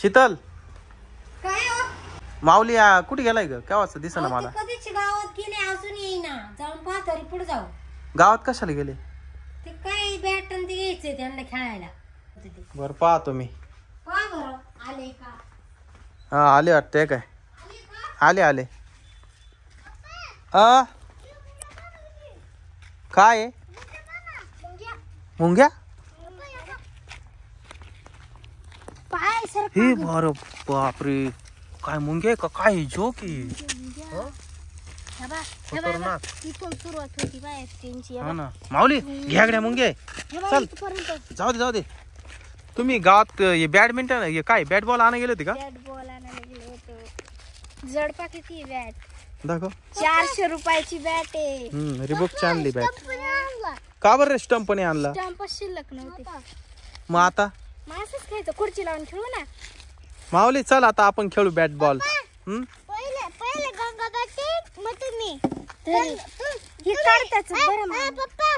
शीतल काय हो? माऊली कुठे गेलाय ग? केव्हाच दिसेना मला. कधीच गावात गेले अजून येईना. जाऊन पाहा तरी पुढे जाऊ. गावात कशाला गेले? ते काय बॅटन ते घ्यायचंय त्यांना खेळायला. बरं पाहतो मी. पहा बरं आले का? हा आले वाटते काय. आले आले. काय आहे? मुंग्या? पाय सर हे बरं बापरे, काय मुंग्या का काय? जोक खतरनाक. सुरुवात होती बाय त्यांची. हा ना माऊली, घ्यागड्या मुंग्या चल. जाऊ दे जाऊ दे. तुम्ही गावात हे बॅडमिंटन हे काय बॅट बॉल आणायला गेले होते का? बॅट बॉल आणायला गेलो होतो. जडपा किती बॅट? दाखव. 400 रुपयाची बॅट आहे. रिबॉकची आणली बॅट. का बरं स्टंप पण आणला? स्टंप शिल्लक नव्हती. मग आता मासच खायचं. खुर्ची लावून खेळू ना. माऊली चल आता आपण खेळू बॅट बॉल. पहिले पहिले गंगा बॅटिंग मग तुम्ही हे काढताच बरं मग. पप्पा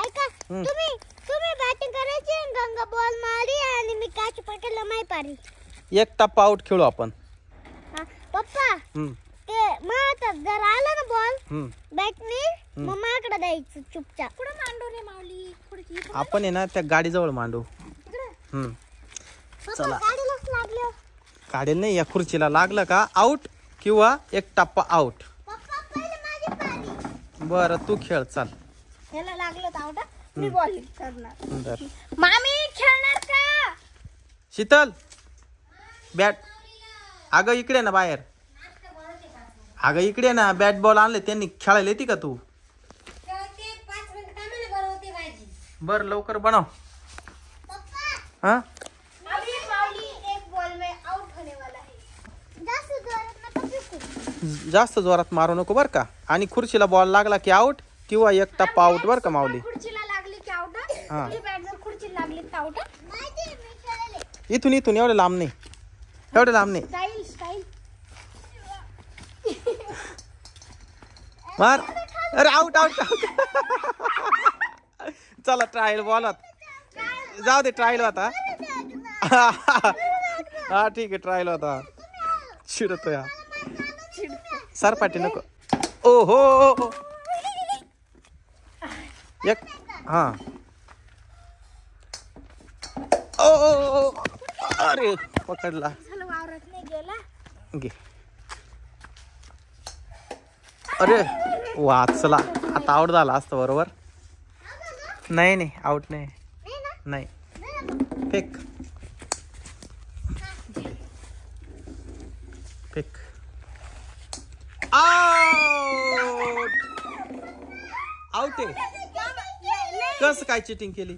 ऐका, तुम्ही बॅटिंग करायची, गंगा बॉल मारी आणि मी काच पकडला माय पारी. एक टप्पा आउट खेळू आपण. पप्पा ते मग जर आला ना बॉल बॅटने मग माकडं द्यायचं चुपचाप. कुठं मांडू रे माऊली? आपण आहे ना त्या गाडीजवळ मांडू. चला. काढेल नाही, या खुर्चीला लागलं का आउट किंवा एक टप्पा आउट. बरं तू खेळ चाल. ह्याला लागलं तर आउट. मी बॉलिंग करणार. मामी खेळणार का? शीतल बॅट. अगं इकडे ना बाहेर. अगं इकडे ना, बॅट बॉल आणले त्यांनी. खेळायला येते का तू? बर लवकर बनव. हा जास्त जोरात मारू नको बर का. आणि खुर्चीला बॉल लागला की आउट किंवा एक टप्पा आउट बर का माऊली. खुर्चीला लागली की आउट. तुझी बॅट जर खुर्चीला लागली तर आउट. इथून इथून एवढं लांब नाही, एवढं लांब नाही. स्टाईल स्टाईल मार. अरे आउट आउट आउट. चला ट्रायल बॉलात जाऊ दे. ट्रायल होता. हा ठीक आहे ट्रायल होता. चिडतो या सरपाटी नको. ओ हो एक. हा ओ अरे पकडला. वावरत नाही गेला. घे. अरे वाचला. आता आउट झाला असतं बरोबर. नाही नाही आउट नाही. नाही फेक फेक. आउट आउट आहे. कसं काय चिटिंग केली?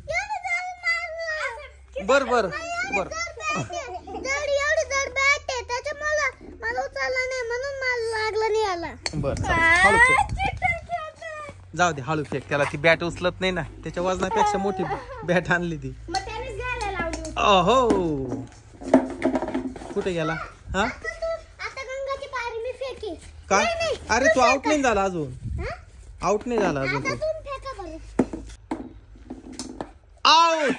बर बर बर. बर हळू फेक. जाऊ दे हळू फेक. त्याला ती बॅट उचलत नाही ना, त्याच्या वजनापेक्षा मोठी बॅट आणली ती. ओहो कुठे गेला? हा काय? अरे तू आउट नाही झाला अजून. आउट नाही झाला अजून. आउट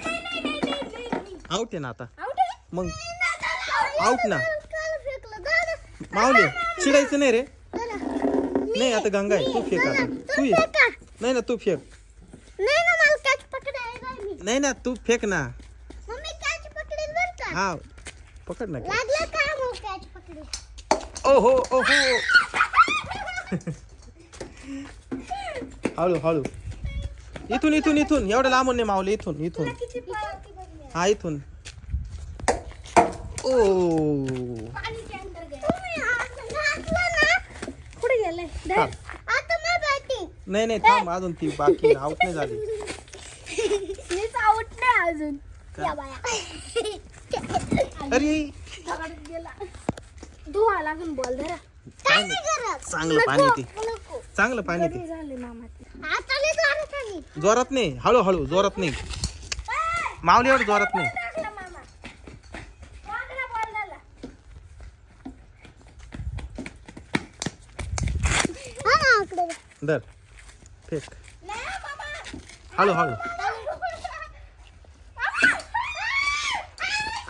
आउट आहे ना आता. मग आउट ना माऊली. चिडायचं नाही रे. नाही आता गंगा आहे. तू फेक आता. तू ये. नाही ना तू फेक. नाही ना तू फेक ना. हा पकड ना. ओहो ओहो. हळू हळू. इथून इथून इथून एवढं लांबून नाही माऊली. इथून इथून. हा इथून. ओ नाही नाही थांब अजून. ती बाकी आउट नाही झाली. आउट नाही अजून. अरे धुवा लागून बॉल धरा. चांगलं पाणी येते. चांगलं पाणी येते. जोरात नाही. हळू हळू. जोरात नाही माऊली. एवढं जोरात नाही. दर फेक. हळू हळू.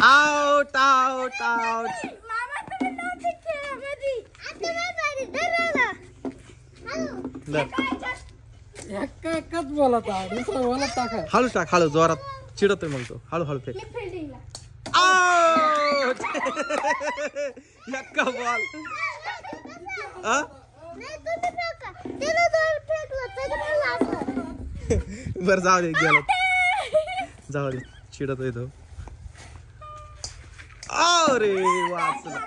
आउट आउट आउट आउट मामा तुम्ही नव्हते खेळामध्ये. आता नाही पाहिजे. धरायला. एकच बोलत आहे दुसरा बोलत टाका. हळू टाक हळू जोरात चिडतोय मग तो हळू हळू फेक फिल्डिंगला. आउट यक्का बॉल नाही तुम्ही फेका. त्याला दोन फेकलं तरी मला असं. बर जाऊ दे गेलो जाऊ दे चिडतोय तो अरे वाचला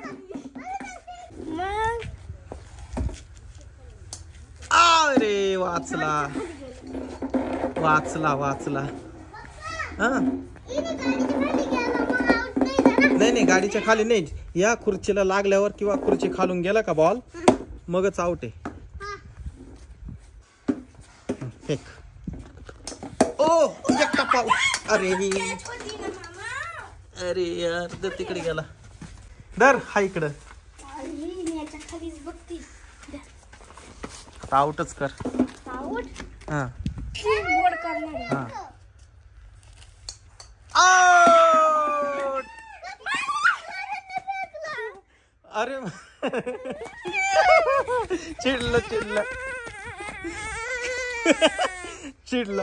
मग अरे वाचला वाचला वाचला हा इने गाडीच्या खाली गेला मग आउट नाही झाला. नाही गाडीच्या खाली नाही या खुर्चीला लागल्यावर किंवा खुर्ची खालून गेला का बॉल मगच आउट आहे फेक ओ एकटा पाऊ अरे अरे यार दर तिकडे गेला दर हा इकडं याच्या खालीच बघती. आता आउटच कर आउट हा बोर्ड करणार आहे. हा आउट अरे चिडलं चिडलं चिडलं